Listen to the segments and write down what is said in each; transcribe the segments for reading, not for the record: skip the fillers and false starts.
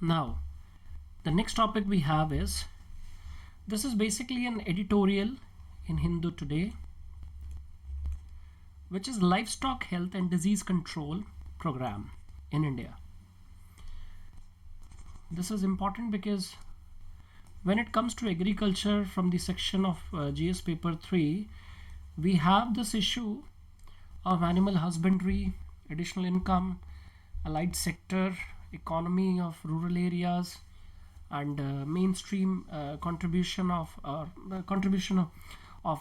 Now, the next topic we have is, this is basically an editorial in Hindu Today, which is Livestock Health and Disease Control Program in India. This is important because when it comes to agriculture, from the section of GS paper 3, we have this issue of animal husbandry, additional income, allied sector, economy of rural areas, and mainstream contribution of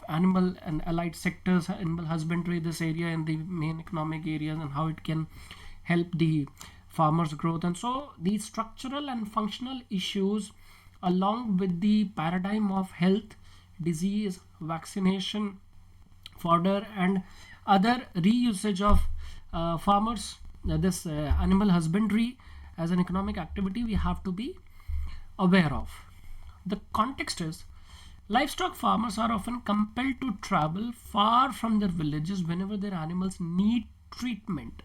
animal and allied sectors, animal husbandry, this area in the main economic areas, and how it can help the farmers' growth. And so these structural and functional issues, along with the paradigm of health, disease, vaccination, fodder, and other reusage of farmers, this animal husbandry as an economic activity, we have to be aware of. The context is, livestock farmers are often compelled to travel far from their villages whenever their animals need treatment,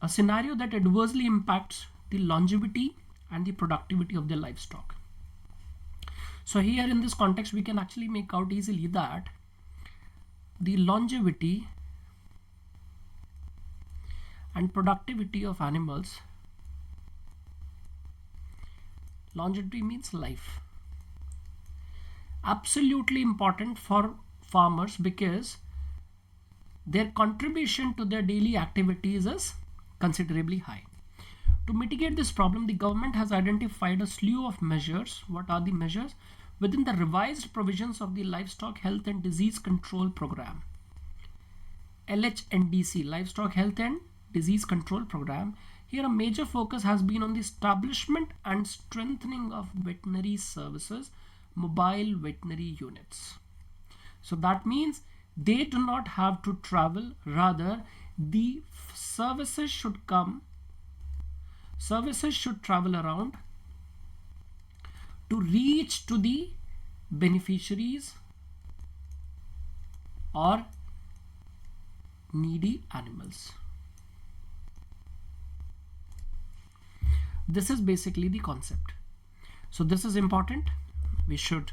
a scenario that adversely impacts the longevity and the productivity of their livestock. So here in this context, we can actually make out easily that the longevity and productivity of animals, longevity means life, absolutely important for farmers because their contribution to their daily activities is considerably high. To mitigate this problem, the government has identified a slew of measures. What are the measures? Within the revised provisions of the Livestock Health and Disease Control Program, LHNDC, Livestock Health and Disease Control Program. Here a major focus has been on the establishment and strengthening of veterinary services, mobile veterinary units. So that means they do not have to travel, rather the services should travel around to reach to the beneficiaries or needy animals. This is basically the concept. So this is important. We should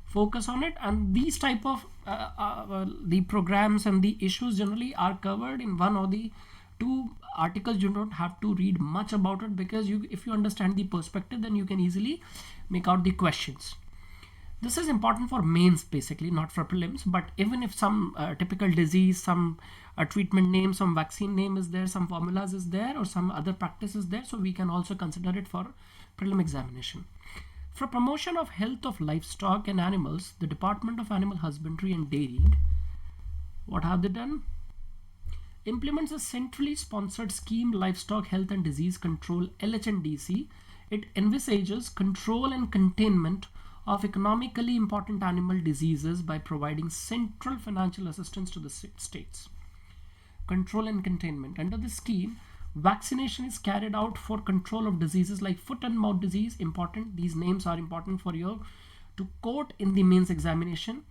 focus on it, and these type of the programs and the issues generally are covered in one or the two articles. You don't have to read much about it because if you understand the perspective, then you can easily make out the questions. This is important for mains basically, not for prelims, but even if some typical disease, some treatment name, some vaccine name is there, some formulas is there, or some other practice is there, so we can also consider it for prelim examination. For promotion of health of livestock and animals, the Department of Animal Husbandry and Dairying, what have they done? Implements a centrally sponsored scheme, Livestock Health and Disease Control, LHNDC. It envisages control and containment of economically important animal diseases by providing central financial assistance to the states. Control and containment. Under the scheme, vaccination is carried out for control of diseases like foot and mouth disease. Important, these names are important for you to quote in the mains examination.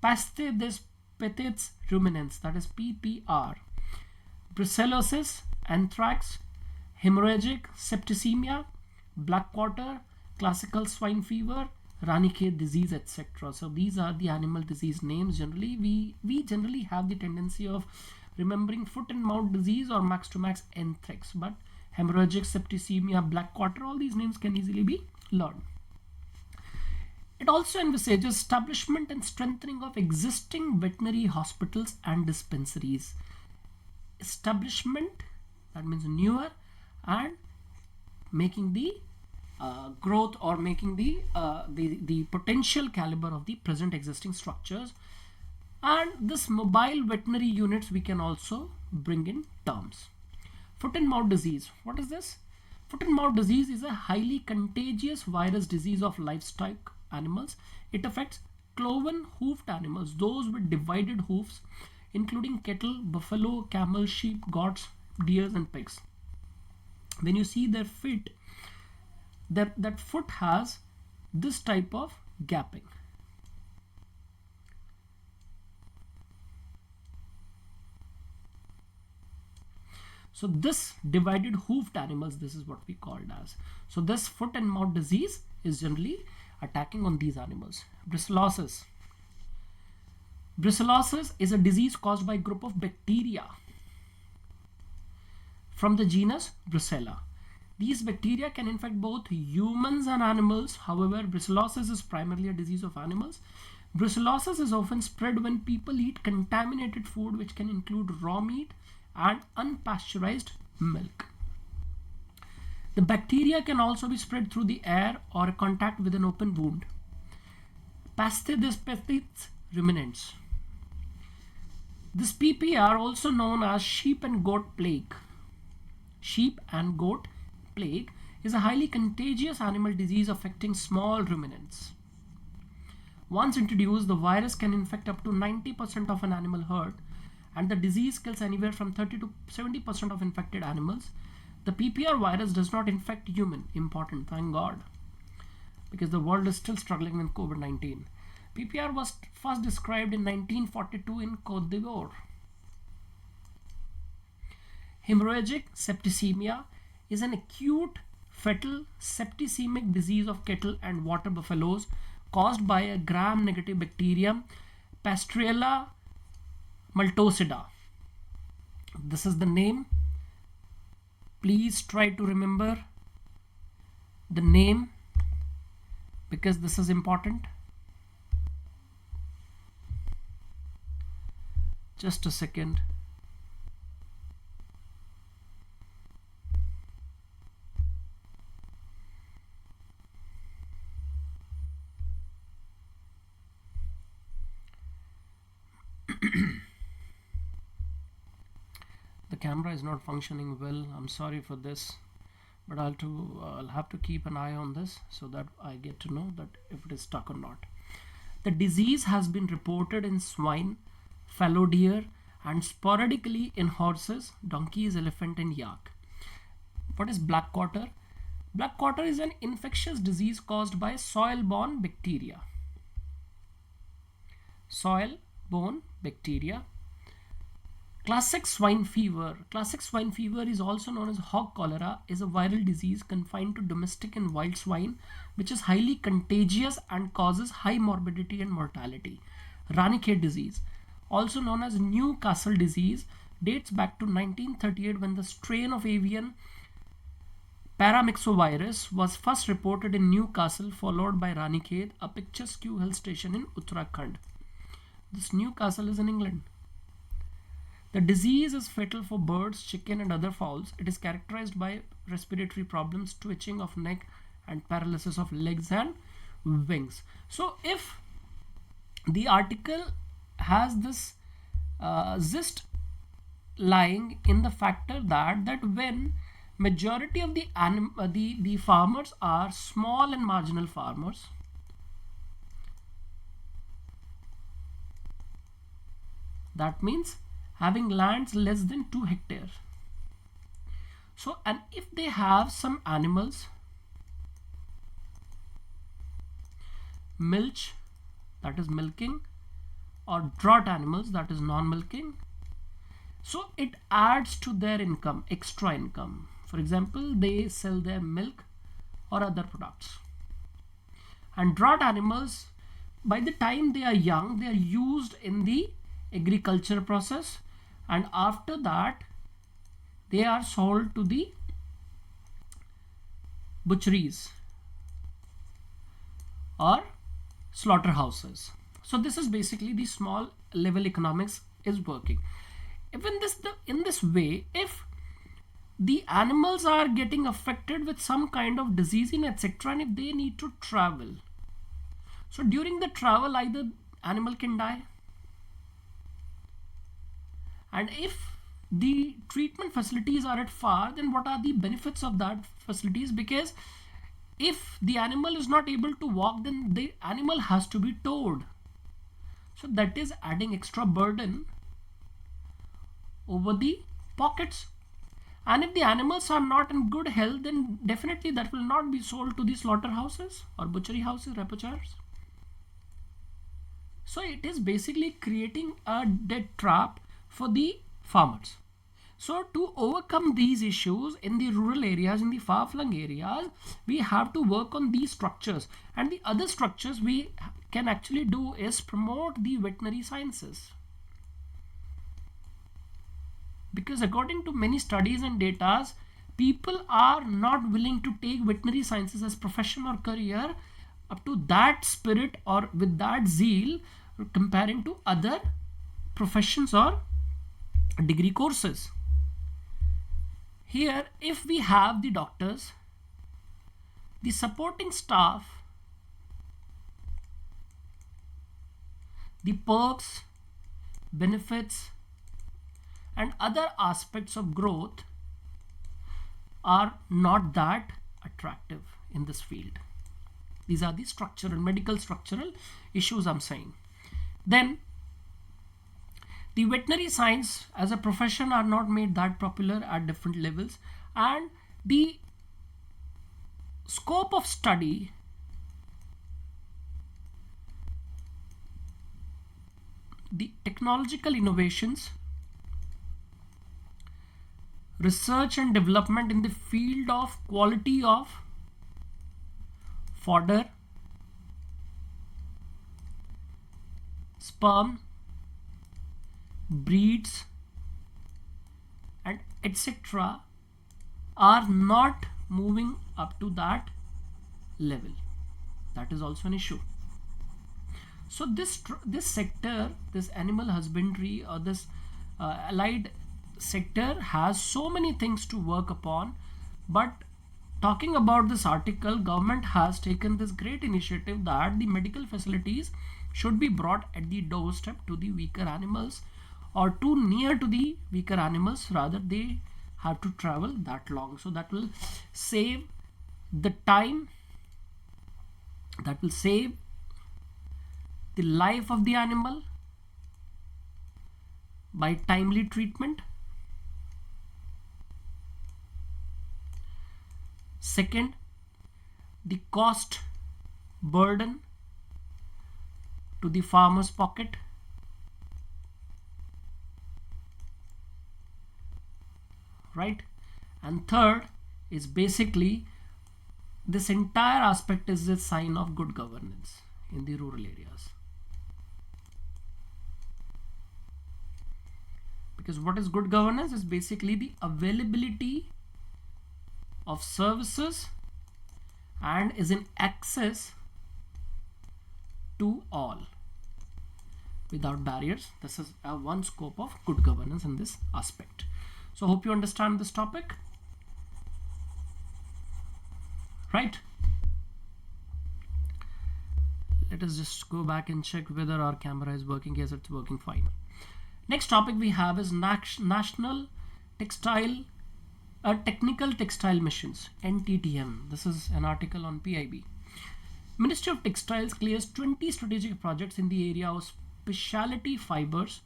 Paste des petits ruminants, that is PPR. Brucellosis, anthrax, hemorrhagic septicemia, black quarter, classical swine fever, Ranikhet disease, etc. So these are the animal disease names. Generally, we generally have the tendency of remembering foot and mouth disease or max to max anthrax, but hemorrhagic septicemia, black quarter, all these names can easily be learned. It also envisages establishment and strengthening of existing veterinary hospitals and dispensaries. Establishment, that means newer, and making the growth or making the potential caliber of the present existing structures. And this mobile veterinary units we can also bring in terms. Foot and mouth disease, what is this? Foot and mouth disease is a highly contagious virus disease of livestock animals. It affects cloven hoofed animals, those with divided hoofs, including cattle, buffalo, camel, sheep, goats, deers, and pigs. When you see their feet, that foot has this type of gapping. So this divided hoofed animals, this is what we called as. So this foot and mouth disease is generally attacking on these animals. Brucellosis. Brucellosis is a disease caused by a group of bacteria from the genus Brucella. These bacteria can infect both humans and animals. However, brucellosis is primarily a disease of animals. Brucellosis is often spread when people eat contaminated food, which can include raw meat and unpasteurized milk. The bacteria can also be spread through the air or contact with an open wound. Pastitis ruminants. This PPR, also known as sheep and goat plague. Sheep and goat plague is a highly contagious animal disease affecting small ruminants. Once introduced, the virus can infect up to 90% of an animal herd, and the disease kills anywhere from 30 to 70% of infected animals. The PPR virus does not infect human. Important, thank God, because the world is still struggling with COVID-19. PPR was first described in 1942 in Côte d'Ivoire. Hemorrhagic septicemia is an acute fatal septicemic disease of cattle and water buffaloes caused by a gram-negative bacterium, Pasteurella multocida. This is the name. Please try to remember the name because this is important. Just a second. The camera is not functioning well. I'm sorry for this, but I'll have to keep an eye on this so that I get to know that if it is stuck or not. The disease has been reported in swine, fallow deer, and sporadically in horses, donkeys, elephant, and yak. What is black quarter? Black quarter is an infectious disease caused by soil-borne bacteria. Soil-borne bacteria. Classic swine fever. Classic swine fever is also known as hog cholera, is a viral disease confined to domestic and wild swine, which is highly contagious and causes high morbidity and mortality. Ranicate disease, also known as Newcastle disease, dates back to 1938 when the strain of avian paramyxovirus was first reported in Newcastle, followed by Ranicate, a picturesque hill station in Uttarakhand. This Newcastle is in England. The disease is fatal for birds, chicken, and other fowls. It is characterized by respiratory problems, twitching of neck, and paralysis of legs and wings. So if the article has this gist lying in the factor that when majority of the farmers are small and marginal farmers, that means having lands less than 2 hectares. So, and if they have some animals, milch, that is milking, or draught animals, that is non-milking, so it adds to their income, extra income. For example, they sell their milk or other products. And draught animals, by the time they are young, they are used in the agriculture process, and after that they are sold to the butcheries or slaughterhouses. So this is basically the small level economics is working. Even in this way, if the animals are getting affected with some kind of disease in etc., and if they need to travel, so during the travel either animal can die, and if the treatment facilities are at far, then what are the benefits of that facilities? Because if the animal is not able to walk, then the animal has to be towed. So that is adding extra burden over the pockets. And if the animals are not in good health, then definitely that will not be sold to the slaughterhouses or butchery houses, rapporteurs. So it is basically creating a debt trap for the farmers. So to overcome these issues in the rural areas, in the far-flung areas, we have to work on these structures. And the other structures we can actually do is promote the veterinary sciences. Because according to many studies and data, people are not willing to take veterinary sciences as profession or career up to that spirit or with that zeal comparing to other professions or degree courses. Here, if we have the doctors, the supporting staff, the perks, benefits, and other aspects of growth are not that attractive in this field. These are the structural, medical structural issues I'm saying. Then the veterinary science as a profession are not made that popular at different levels, and the scope of study the technological innovations, research and development in the field of quality of fodder, sperm, breeds, and etc. are not moving up to that level. That is also an issue. So this sector, this animal husbandry or this allied sector has so many things to work upon. But talking about this article, government has taken this great initiative that the medical facilities should be brought at the doorstep to the weaker animals, or too near to the weaker animals, rather they have to travel that long. So that will save the time, that will save the life of the animal by timely treatment. Second, the cost burden to the farmer's pocket. Right? And third is basically this entire aspect is a sign of good governance in the rural areas. Because what is good governance is basically the availability of services and is in access to all without barriers. This is one scope of good governance in this aspect. So hope you understand this topic, right? Let us just go back and check whether our camera is working. Yes, it's working fine. Next topic we have is National Technical Textile Missions, NTTM. This is an article on PIB. Ministry of Textiles clears 20 strategic projects in the area of specialty fibers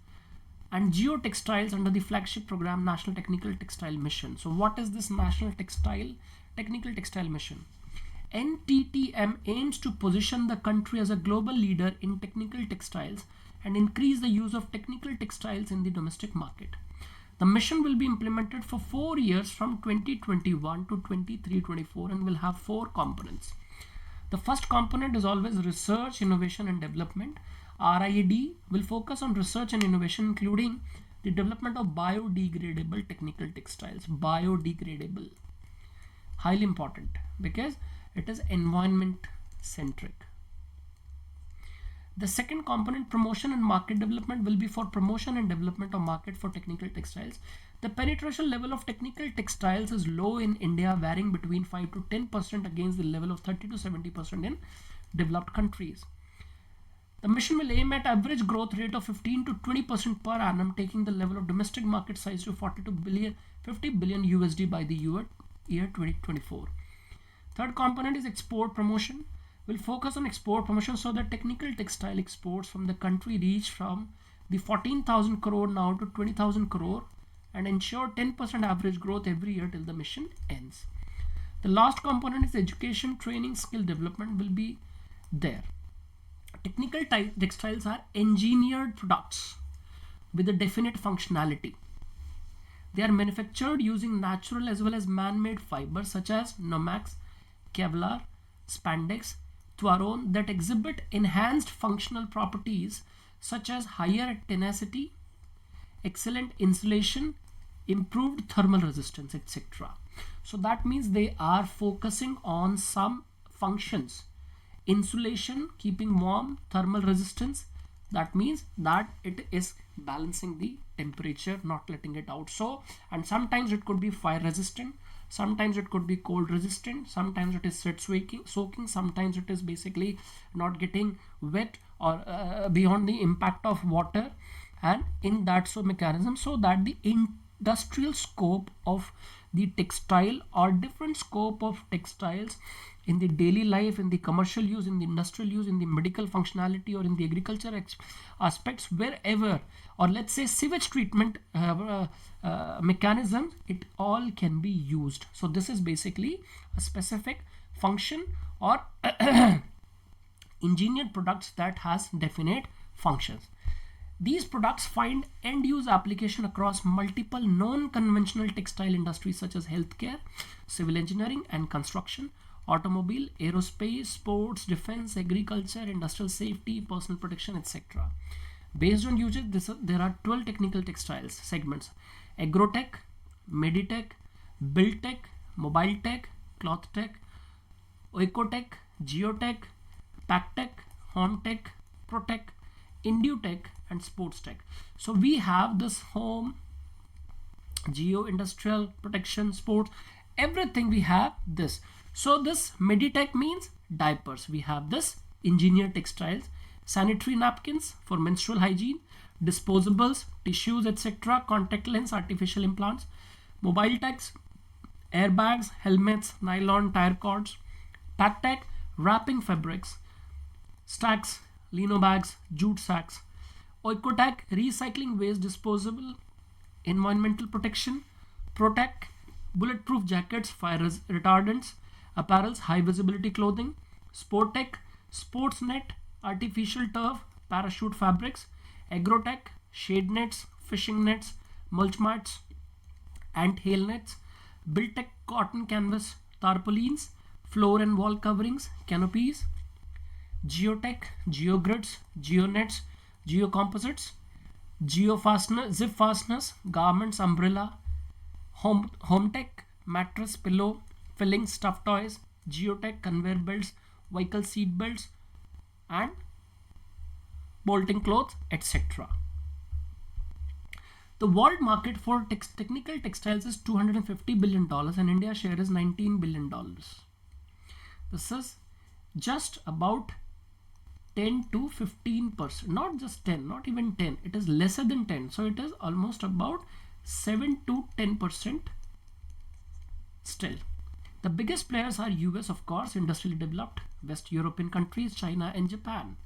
and geotextiles under the flagship program National Technical Textile Mission. So what is this National Technical Textile Mission? NTTM aims to position the country as a global leader in technical textiles and increase the use of technical textiles in the domestic market. The mission will be implemented for 4 years from 2021 to 23-24 and will have 4 components. The first component is always research, innovation and development. RID will focus on research and innovation, including the development of biodegradable technical textiles. Biodegradable, highly important because it is environment centric. The second component, promotion and market development, will be for promotion and development of market for technical textiles. The penetration level of technical textiles is low in India, varying between 5 to 10% against the level of 30 to 70% in developed countries. The mission will aim at average growth rate of 15 to 20% per annum, taking the level of domestic market size to 50 billion USD by the year 2024. Third component is export promotion. Will focus on export promotion so that technical textile exports from the country reach from the 14,000 crore now to 20,000 crore and ensure 10% average growth every year till the mission ends. The last component is education, training, skill development will be there. Technical textiles are engineered products with a definite functionality. They are manufactured using natural as well as man-made fibers such as Nomex, Kevlar, Spandex, Twaron that exhibit enhanced functional properties such as higher tenacity, excellent insulation, improved thermal resistance, etc. So that means they are focusing on some functions: insulation, keeping warm, thermal resistance. That means that it is balancing the temperature, not letting it out. So, and sometimes it could be fire resistant, sometimes it could be cold resistant, sometimes it is sweat soaking, sometimes it is basically not getting wet or beyond the impact of water, and in that so mechanism, so that the industrial scope of the textile or different scope of textiles in the daily life, in the commercial use, in the industrial use, in the medical functionality, or in the agriculture aspects, wherever, or let's say sewage treatment mechanism, it all can be used. So this is basically a specific function or engineered products that has definite functions. These products find end-use application across multiple non-conventional textile industries such as healthcare, civil engineering and construction, automobile, aerospace, sports, defense, agriculture, industrial safety, personal protection, etc. Based on usage, there are 12 technical textiles segments: agrotech, meditech, buildtech, mobile tech, cloth tech, ecotech, geotech, pactech, home tech, protech, indutech and sports tech. So we have this home, geo, industrial, protection, sports, everything we have this. So this meditech means diapers. We have this engineered textiles, sanitary napkins for menstrual hygiene, disposables, tissues, etc., contact lens, artificial implants, mobile techs, airbags, helmets, nylon tire cords, pactech, wrapping fabrics, stacks, lino bags, jute sacks, ecotech, recycling waste disposable, environmental protection, protech, bulletproof jackets, fire retardants, apparels, high visibility clothing, sportech, sports net, artificial turf, parachute fabrics, agrotech, shade nets, fishing nets, mulch mats, ant hail nets, buildtech, cotton canvas, tarpaulins, floor and wall coverings, canopies, geotech, geogrids, geonets, geocomposites, geofastener, zip fasteners, garments, umbrella, home tech, mattress, pillow, filling, stuffed toys, geotech, conveyor belts, vehicle seat belts and bolting clothes, etc. The world market for technical textiles is $250 billion and India's share is $19 billion. This is just about 10 to 15%, not just 10, not even 10, it is lesser than 10. So it is almost about 7 to 10% still. The biggest players are US, of course, industrially developed, West European countries, China and Japan.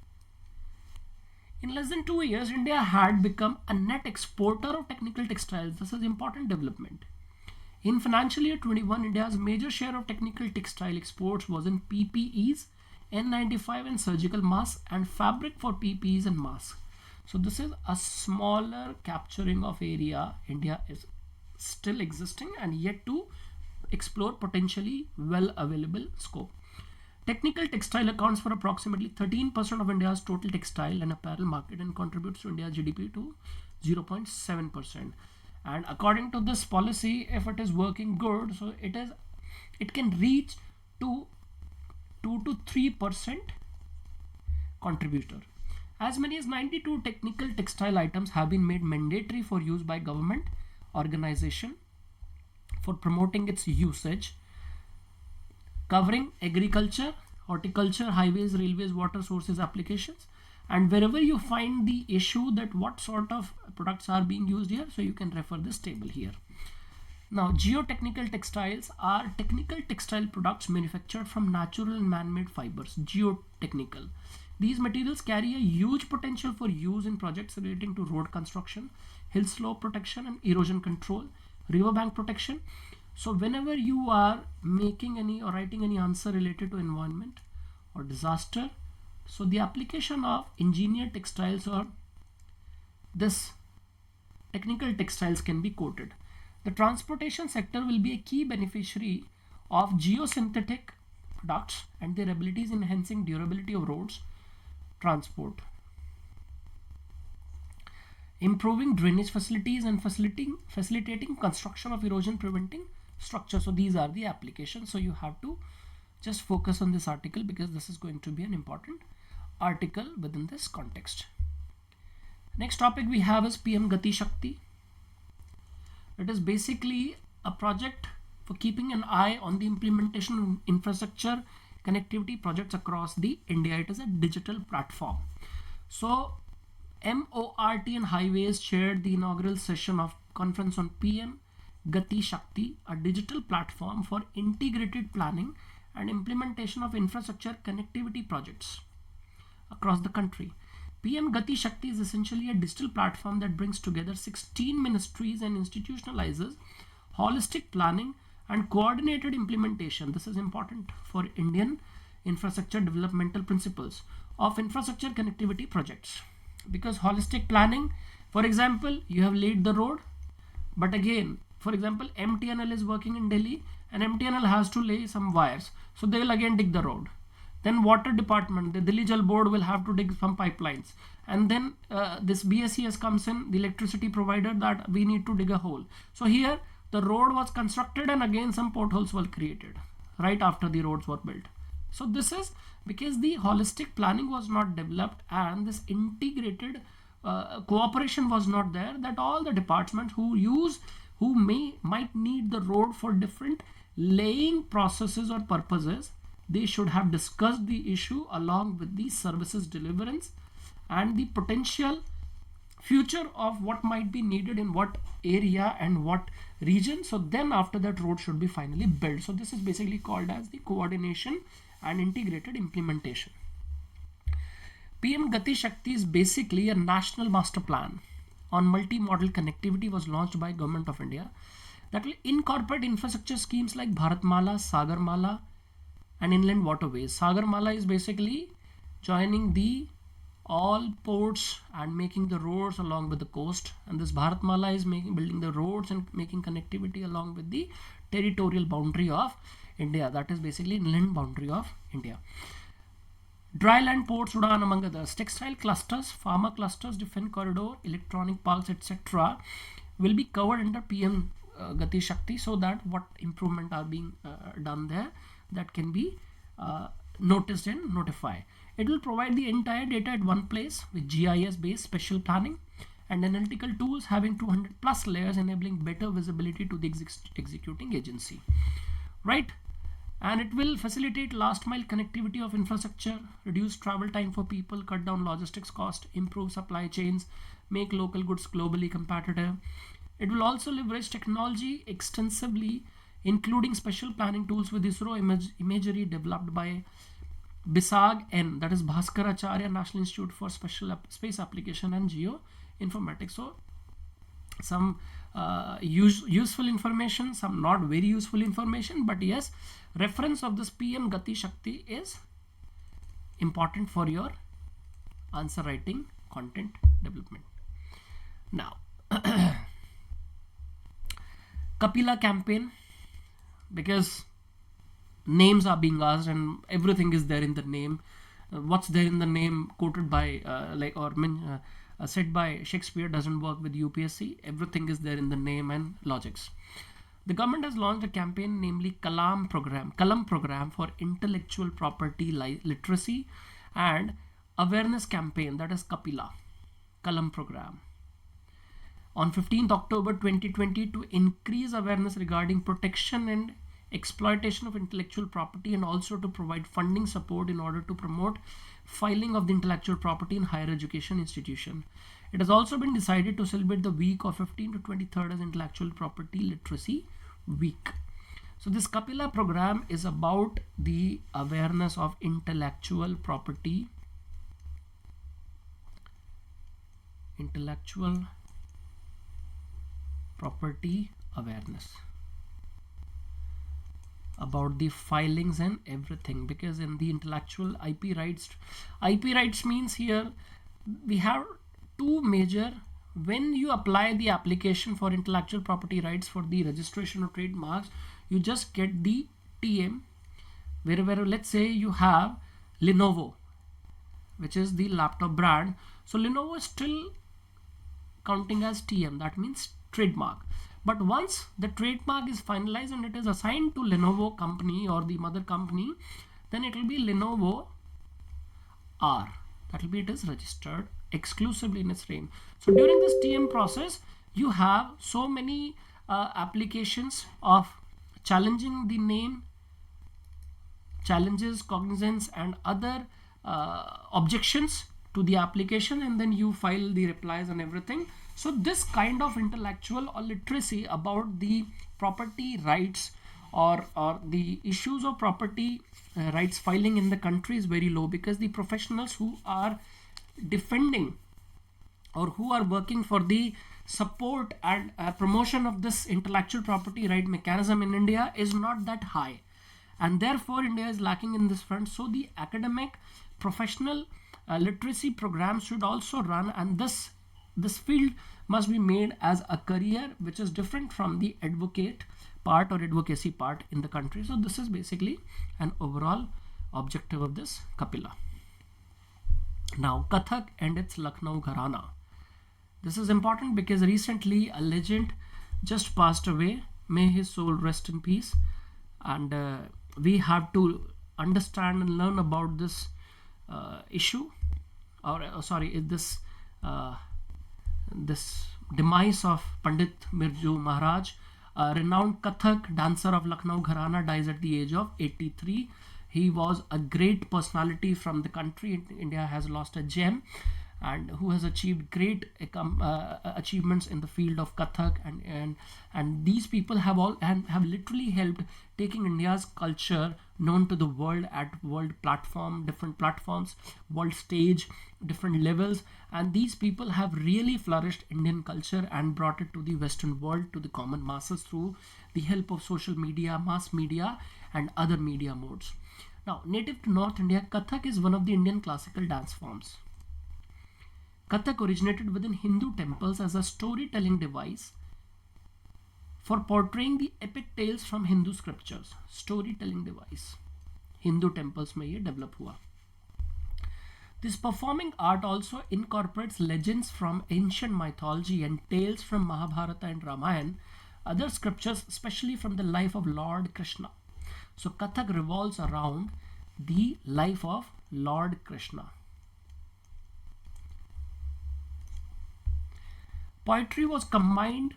In less than 2 years, India had become a net exporter of technical textiles. This is important development. In financial year 21, India's major share of technical textile exports was in PPEs, N95 and surgical masks, and fabric for PPEs and masks. So this is a smaller capturing of area. India is still existing and yet to explore potentially well available scope. Technical textile accounts for approximately 13% of India's total textile and apparel market and contributes to India's GDP to 0.7%. And according to this policy, if it is working good, so it can reach to 2 to 3% contributor. As many as 92 technical textile items have been made mandatory for use by government organization for promoting its usage, covering agriculture, horticulture, highways, railways, water sources applications. And wherever you find the issue that what sort of products are being used here, so you can refer this table here. Now, geotechnical textiles are technical textile products manufactured from natural and man-made fibers. Geotechnical. These materials carry a huge potential for use in projects relating to road construction, hill slope protection and erosion control, riverbank protection. So whenever you are making any or writing any answer related to environment or disaster, so the application of engineered textiles or this technical textiles can be quoted. The transportation sector will be a key beneficiary of geosynthetic products and their abilities in enhancing durability of roads transport, improving drainage facilities, and facilitating construction of erosion preventing structures. So these are the applications. So you have to just focus on this article because this is going to be an important article within this context. Next topic we have is PM Gati Shakti. It is basically a project for keeping an eye on the implementation of infrastructure connectivity projects across the India. It is a digital platform. So MORT and Highways chaired the inaugural session of conference on PM Gati Shakti, a digital platform for integrated planning and implementation of infrastructure connectivity projects across the country. PM Gati Shakti is essentially a digital platform that brings together 16 ministries and institutionalizes holistic planning and coordinated implementation. This is important for Indian infrastructure developmental principles of infrastructure connectivity projects, because holistic planning, for example, you have laid the road, but again, for example, MTNL is working in Delhi and MTNL has to lay some wires, so they will again dig the road. Then water department, the Delhi Jal board will have to dig some pipelines, and then this BSES comes in, the electricity provider, that we need to dig a hole. So here the road was constructed and again some potholes were created right after the roads were built. So this is because the holistic planning was not developed and this integrated cooperation was not there, that all the departments who might need the road for different laying processes or purposes, they should have discussed the issue along with the services deliverance and the potential future of what might be needed in what area and what region. So then after that road should be finally built. So this is basically called as the coordination and integrated implementation. PM Gati Shakti is basically a national master plan on multi-modal connectivity was launched by Government of India that will incorporate infrastructure schemes like Bharatmala, Sagarmala and inland waterways. Sagarmala is basically joining the all ports and making the roads along with the coast, and this Bharatmala is building the roads and making connectivity along with the territorial boundary of India, that is basically inland boundary of India. Dry land ports, Udan among others. Textile clusters, pharma clusters, defense corridor, electronic parks, etc. will be covered under PM Gati Shakti, so that what improvement are being done there, that can be noticed and notified. It will provide the entire data at one place with GIS based special planning and analytical tools having 200 plus layers, enabling better visibility to the executing agency, right? And it will facilitate last mile connectivity of infrastructure, reduce travel time for people, cut down logistics cost, improve supply chains, make local goods globally competitive. It will also leverage technology extensively, including special planning tools with ISRO imagery developed by BISAG N, that is Bhaskaracharya National Institute for Special Space Application and Geoinformatics. So some useful information, some not very useful information, but yes, reference of this PM Gati Shakti is important for your answer writing content development. Now Kapila campaign, because names are being asked and everything is there in the name. What's there in the name quoted by said by Shakespeare doesn't work with UPSC. Everything is there in the name and logics. The government has launched a campaign, namely Kalam program for intellectual property literacy and awareness campaign, that is Kalam program, on 15th October 2020 to increase awareness regarding protection and exploitation of intellectual property, and also to provide funding support in order to promote filing of the intellectual property in higher education institution. It has also been decided to celebrate the week of 15th to 23rd as Intellectual Property Literacy Week. So this Kapila program is about the awareness of intellectual property awareness, about the filings and everything, because in the intellectual IP rights means here we have two major when you apply the application for intellectual property rights for the registration of trademarks, you just get the TM, where let's say you have Lenovo, which is the laptop brand. So Lenovo is still counting as TM, that means trademark. But once the trademark is finalized and it is assigned to Lenovo company or the mother company, then it will be Lenovo R. That will be, it is registered exclusively in its name. So during this TM process, you have so many applications of challenging the name, challenges, cognizance, and other objections to the application, and then you file the replies and everything. So this kind of intellectual or literacy about the property rights or the issues of property rights filing in the country is very low, because the professionals who are defending or who are working for the support and promotion of this intellectual property right mechanism in India is not that high, and therefore India is lacking in this front. So the academic professional literacy programs should also run, and this field must be made as a career, which is different from the advocate part or advocacy part in the country. So this is basically an overall objective of this Kapila. Now, Kathak and its Lucknow Gharana. This is important because recently a legend just passed away. May his soul rest in peace. And we have to understand and learn about this issue, or this demise of Pandit Birju Maharaj. A renowned Kathak dancer of Lucknow Gharana dies at the age of 83. He was a great personality from the country. India has lost a gem, and who has achieved great achievements in the field of Kathak, and these people have literally helped taking India's culture known to the world at world platform, different platforms, world stage, different levels, and these people have really flourished Indian culture and brought it to the Western world, to the common masses through the help of social media, mass media, and other media modes. Now, native to North India, Kathak is one of the Indian classical dance forms. Kathak originated within Hindu temples as a storytelling device for portraying the epic tales from Hindu scriptures. Storytelling device. Hindu temples में ये develop हुआ. This performing art also incorporates legends from ancient mythology and tales from Mahabharata and Ramayana, other scriptures, especially from the life of Lord Krishna. So Kathak revolves around the life of Lord Krishna. Poetry was combined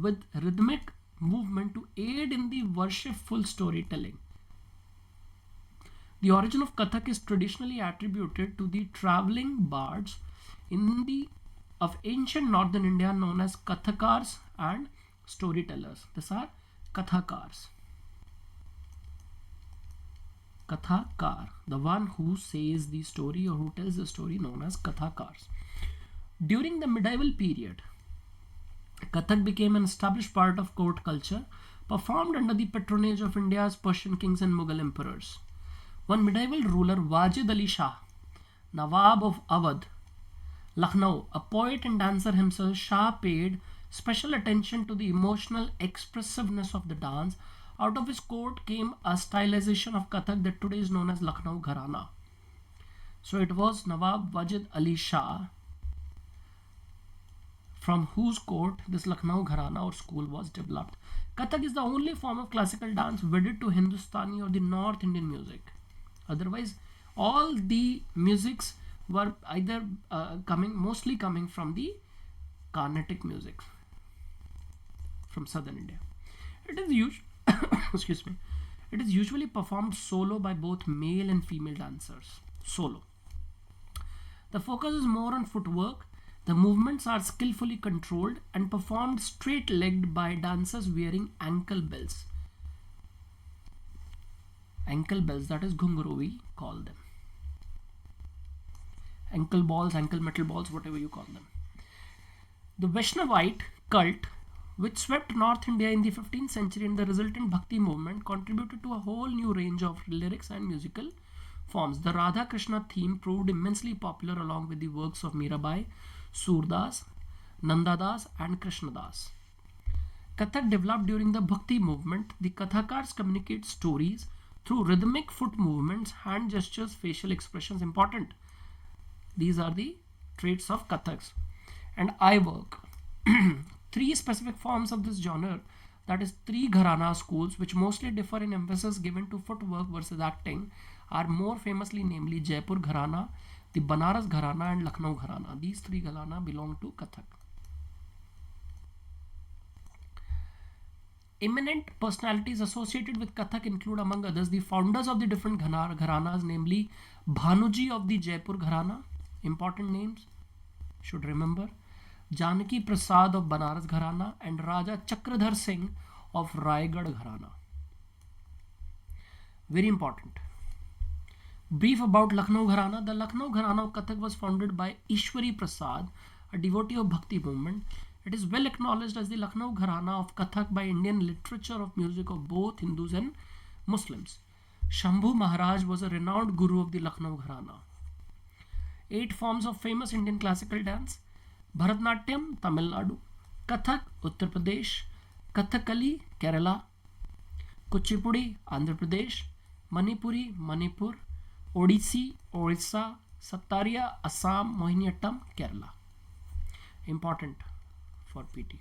with rhythmic movement to aid in the worshipful storytelling. The origin of Kathak is traditionally attributed to the traveling bards of ancient northern India known as Kathakars and storytellers. These are Kathakars. Kathakar, the one who says the story or who tells the story, known as Kathakars. During the medieval period, Kathak became an established part of court culture, performed under the patronage of India's Persian kings and Mughal emperors. One medieval ruler, Wajid Ali Shah, Nawab of Awadh, Lucknow, a poet and dancer himself, Shah paid special attention to the emotional expressiveness of the dance. Out of his court came a stylization of Kathak that today is known as Lucknow Gharana. So it was Nawab Wajid Ali Shah from whose court this Lucknow Gharana or school was developed. Kathak is the only form of classical dance wedded to Hindustani or the North Indian music. Otherwise, all the musics were either mostly coming from the Carnatic music from southern India. It is It is usually performed solo by both male and female dancers. Solo. The focus is more on footwork. The movements are skillfully controlled and performed straight-legged by dancers wearing ankle bells. Ankle bells, that is ghunguru, we call them. Ankle balls, ankle metal balls, whatever you call them. The Vaishnavite cult, which swept North India in the 15th century, and the resultant Bhakti movement contributed to a whole new range of lyrics and musical forms. The Radha Krishna theme proved immensely popular along with the works of Mirabai, Surdas, Nandadas and Krishnadas. Kathak developed during the Bhakti movement. The Kathakars communicate stories through rhythmic foot movements, hand gestures, facial expressions. Important. These are the traits of Kathaks. And eye work. Three specific forms of this genre, that is three gharana schools, which mostly differ in emphasis given to footwork versus acting, are more famously namely Jaipur Gharana, the Banaras Gharana and Lucknow Gharana. These three gharana belong to Kathak. Eminent personalities associated with Kathak include, among others, the founders of the different gharanas, namely Bhanuji of the Jaipur Gharana, important names, should remember, Janaki Prasad of Banaras Gharana, and Raja Chakradhar Singh of Raigad Gharana. Very important. Brief about Lucknow Gharana. The Lucknow Gharana of Kathak was founded by Ishwari Prasad, a devotee of Bhakti movement. It is well acknowledged as the Lucknow Gharana of Kathak by Indian literature of music of both Hindus and Muslims. Shambhu Maharaj was a renowned guru of the Lucknow Gharana. 8 forms of famous Indian classical dance: Bharatnatyam, Tamil Nadu; Kathak, Uttar Pradesh; Kathakali, Kerala; Kuchipudi, Andhra Pradesh; Manipuri, Manipur; Odissi, Orissa; Sattariya, Assam; Mohiniyattam, Kerala. Important for PT.